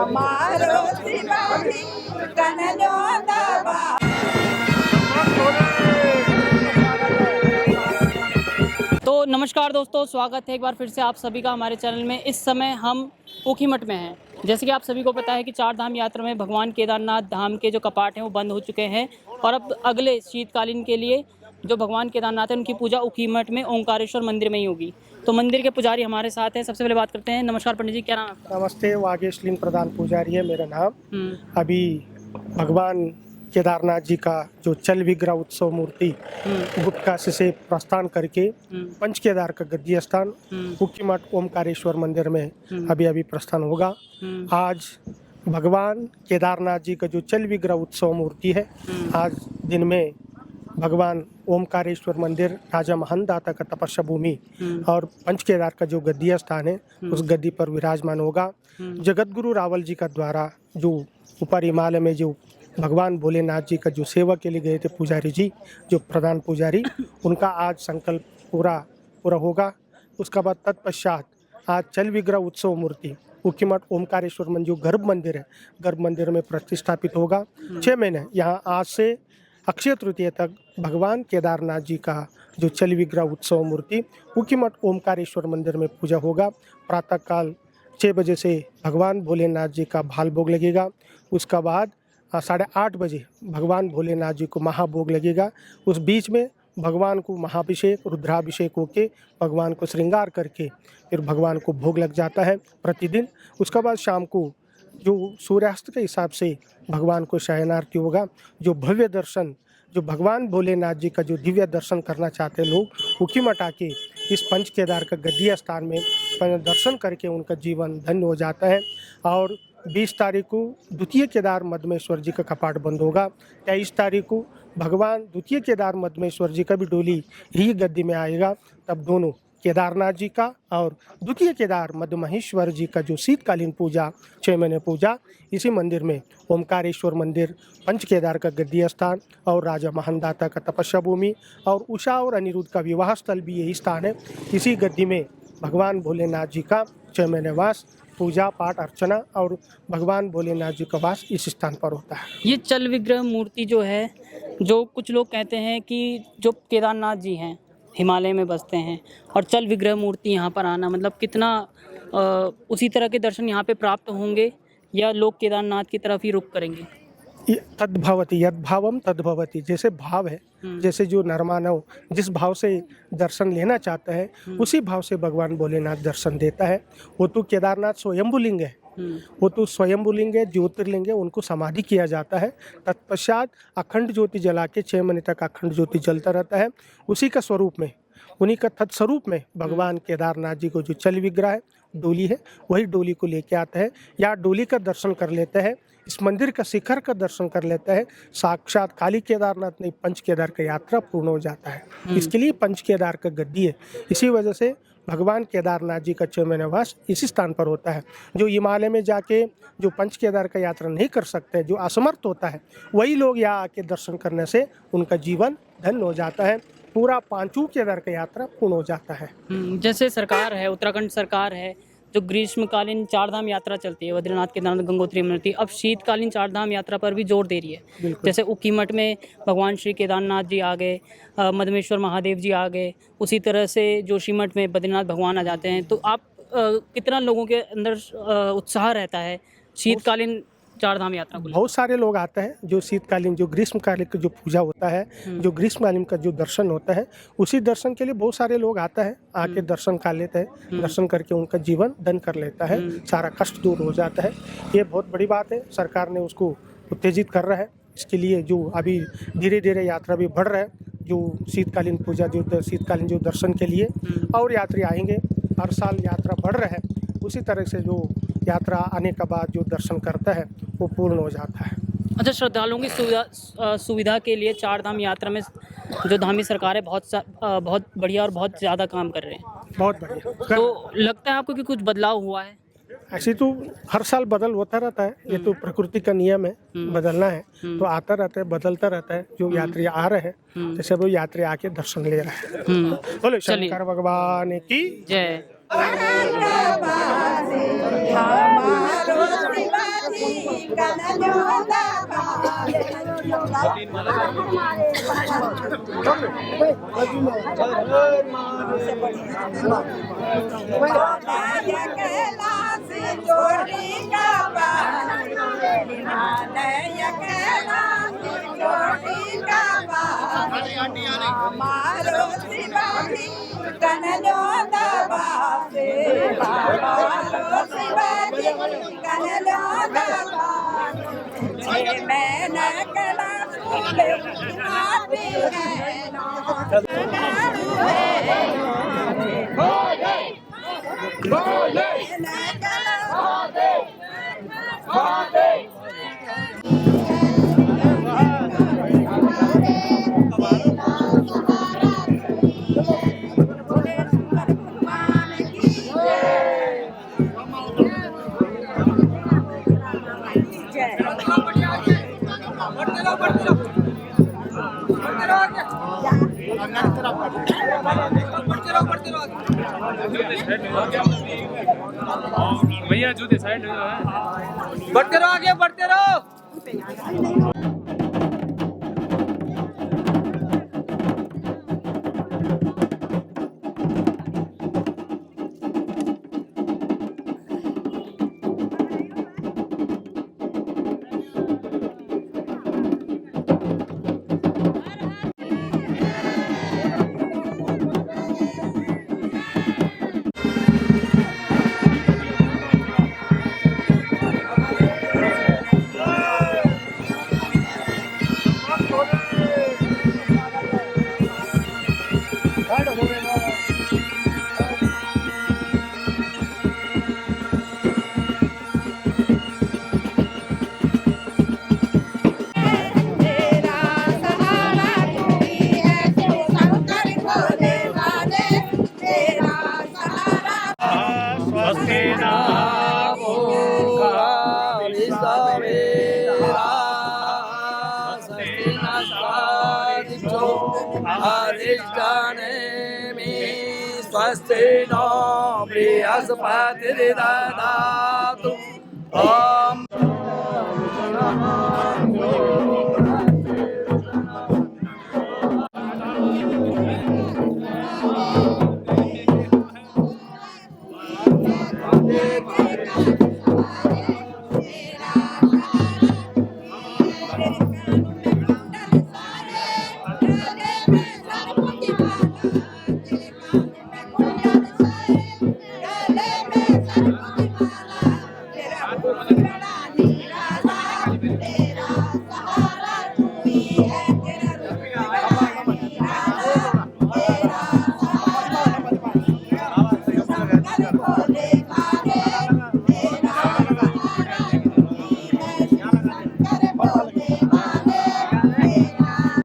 અમારો શિવાજી કનજો દબા। तो नमस्कार दोस्तों, स्वागत है एक बार फिर से आप सभी का हमारे चैनल में। इस समय हम ऊखीमठ में हैं। जैसे कि आप सभी को पता है कि चार धाम यात्रा में भगवान केदारनाथ धाम के जो कपाट हैं वो बंद हो चुके हैं और अब अगले शीतकालीन के लिए जो भगवान केदारनाथ है उनकी पूजा ऊखीमठ में ओंकारेश्वर मंदिर में ही होगी। तो मंदिर के पुजारी हमारे साथ हैं। सबसे पहले बात करते हैं। नमस्कार पंडित जी, क्या नाम है आपका? नमस्ते, वागेश लीन प्रधान पुजारी है मेरा नाम। हम्म, अभी भगवान केदारनाथ जी का जो चल विग्रह उत्सव मूर्ति गुप्त काशी से प्रस्थान करके पंच केदार का गद्दी स्थान ऊखीमठ ओमकारेश्वर मंदिर में अभी प्रस्थान होगा। आज भगवान केदारनाथ जी का जो चल विग्रह उत्सव मूर्ति है, आज दिन में भगवान ओमकारेश्वर मंदिर राजा महंदाता का तपस्या भूमि और पंच केदार का जो गद्दी स्थान है उस गद्दी पर विराजमान होगा। जगत गुरु रावल जी का द्वारा जो ऊपर हिमालय में जो भगवान भोलेनाथ जी का जो सेवा के लिए गए थे पुजारी जी, जो प्रधान पुजारी, उनका आज संकल्प पूरा होगा। उसका बाद तत्पश्चात आज चल विग्रह उत्सव मूर्ति ऊखीमठ ओमकारेश्वर मंदिर जो गर्भ मंदिर है, गर्भ मंदिर में प्रतिष्ठापित होगा। 6 महीने यहाँ आज से अक्षय तृतीय तक भगवान केदारनाथ जी का जो चल विग्रह उत्सव मूर्ति ऊखीमठ ओमकारेश्वर मंदिर में पूजा होगा। प्रातःकाल 6 बजे से भगवान भोलेनाथ जी का भाल भोग लगेगा। उसका बाद 8:30 बजे भगवान भोलेनाथ जी को महाभोग लगेगा। उस बीच में भगवान को महाभिषेक रुद्राभिषेक होके भगवान को श्रृंगार करके फिर भगवान को भोग लग जाता है प्रतिदिन। उसका बाद शाम को जो सूर्यास्त के हिसाब से भगवान को शयनार्थी होगा। जो भव्य दर्शन, जो भगवान भोलेनाथ जी का जो दिव्य दर्शन करना चाहते हैं लोग ऊखीमठ आके इस पंच केदार का गद्दी स्थान में दर्शन करके उनका जीवन धन्य हो जाता है। और 20 तारीख को द्वितीय केदार मधमेश्वर जी का कपाट बंद होगा। 23 तारीख को भगवान द्वितीय केदार मधमेश्वर जी का भी डोली ही गद्दी में आएगा। तब दोनों केदारनाथ जी का और द्वितीय केदार मधमहेश्वर जी का जो शीतकालीन पूजा 6 महीने पूजा इसी मंदिर में ओमकारेश्वर मंदिर, पंच केदार का गद्दी स्थान और राजा महंदाता का तपस्या भूमि और उषा और अनिरुद्ध का विवाह स्थल भी यही स्थान है। इसी गद्दी में भगवान भोलेनाथ जी का 6 महीने वास, पूजा पाठ अर्चना और भगवान भोलेनाथ जी का वास इस स्थान पर होता है। ये चल विग्रह मूर्ति जो है, जो कुछ लोग कहते हैं कि जो केदारनाथ जी हैं हिमालय में बसते हैं और चल विग्रह मूर्ति यहाँ पर आना, मतलब कितना उसी तरह के दर्शन यहाँ पे प्राप्त होंगे या लोग केदारनाथ की तरफ ही रुख करेंगे? तद्भवति, यद्भावम तद्भवति, जैसे भाव है, जैसे जो नरमानव जिस भाव से दर्शन लेना चाहता है उसी भाव से भगवान भोलेनाथ दर्शन देता है। वो तो केदारनाथ स्वयंभुलिंग है, वो तो स्वयंभुलिंग है, ज्योतिर्लिंग है, उनको समाधि किया जाता है। तत्पश्चात अखंड ज्योति जला के 6 महीने तक अखंड ज्योति जलता रहता है। उसी का स्वरूप में, उन्हीं का तत्स्वरूप में भगवान केदारनाथ जी को जो चल विग्रह है, डोली है, वही डोली को लेके आता है या डोली का दर्शन कर लेता है। इस मंदिर का शिखर का दर्शन कर लेता है। साक्षात खाली केदारनाथ नहीं, पंच केदार का यात्रा पूर्ण हो जाता है। इसके लिए पंच केदार का गद्दी है। इसी वजह से भगवान केदारनाथ जी का 6 महीने वास इसी स्थान पर होता है। जो हिमालय में जाके जो पंच केदार का यात्रा नहीं कर सकते, जो असमर्थ होता है, वही लोग यहाँ आके दर्शन करने से उनका जीवन धन्य हो जाता है। पूरा पांचों केदार का यात्रा पूर्ण हो जाता है। जैसे सरकार है, उत्तराखंड सरकार है, जो ग्रीष्मकालीन चारधाम यात्रा चलती है, बद्रीनाथ, केदारनाथ, गंगोत्री, यमुनोत्री, अब शीतकालीन चारधाम यात्रा पर भी जोर दे रही है। जैसे ऊखीमठ में भगवान श्री केदारनाथ जी आ गए, मधमेश्वर महादेव जी आ गए, उसी तरह से जोशीमठ में बद्रीनाथ भगवान आ जाते हैं। तो आप कितना लोगों के अंदर उत्साह रहता है शीतकालीन चारधाम यात्रा को? बहुत सारे लोग आते हैं। जो शीतकालीन, जो ग्रीष्मकालीन का जो पूजा होता है, जो ग्रीष्मकालीन का जो दर्शन होता है, उसी दर्शन के लिए बहुत सारे लोग आते हैं, आके दर्शन कर लेते हैं। दर्शन करके उनका जीवन धन्य कर लेता है, सारा कष्ट दूर हो जाता है। ये बहुत बड़ी बात है। सरकार ने उसको उत्तेजित कर रहा है। इसके लिए जो अभी धीरे धीरे यात्रा भी बढ़ रहा है, जो शीतकालीन पूजा, जो शीतकालीन जो दर्शन के लिए और यात्री आएंगे। हर साल यात्रा बढ़ रहा है। उसी तरह से जो यात्रा आने के बाद जो दर्शन करता है वो पूर्ण हो जाता है। अच्छा, श्रद्धालुओं की सुविधा के लिए चारधाम यात्रा में जो धामी सरकार है बहुत बढ़िया और बहुत ज़्यादा काम कर रहे हैं। बहुत बढ़िया। तो लगता है आपको कि कुछ बदलाव हुआ है? ऐसे तो हर साल बदल होता रहता है। ये तो प्रकृति का नियम है, बदलना है तो आता रहता है, बदलता रहता है। जो यात्री आ रहे हैं जैसे वो यात्री आके दर्शन ले रहे हैं। बोले शंकर भगवान की जय। हमारो शिवा कनजोदा बारे हिमालय कैलाश चोटी का पहाड़ हिमालय कैलाश चोटी का पहाड़ हमारो शिवाजी कनजोदा बासे हमारो शिवाजी कनजोदा बासे मैं न कला फूले आती है भैया जूते साइड बढ़ते रहो, आगे बढ़ते रहो। स्वस्ति नो बृहस्पतिर्दधातु ओम Thank you.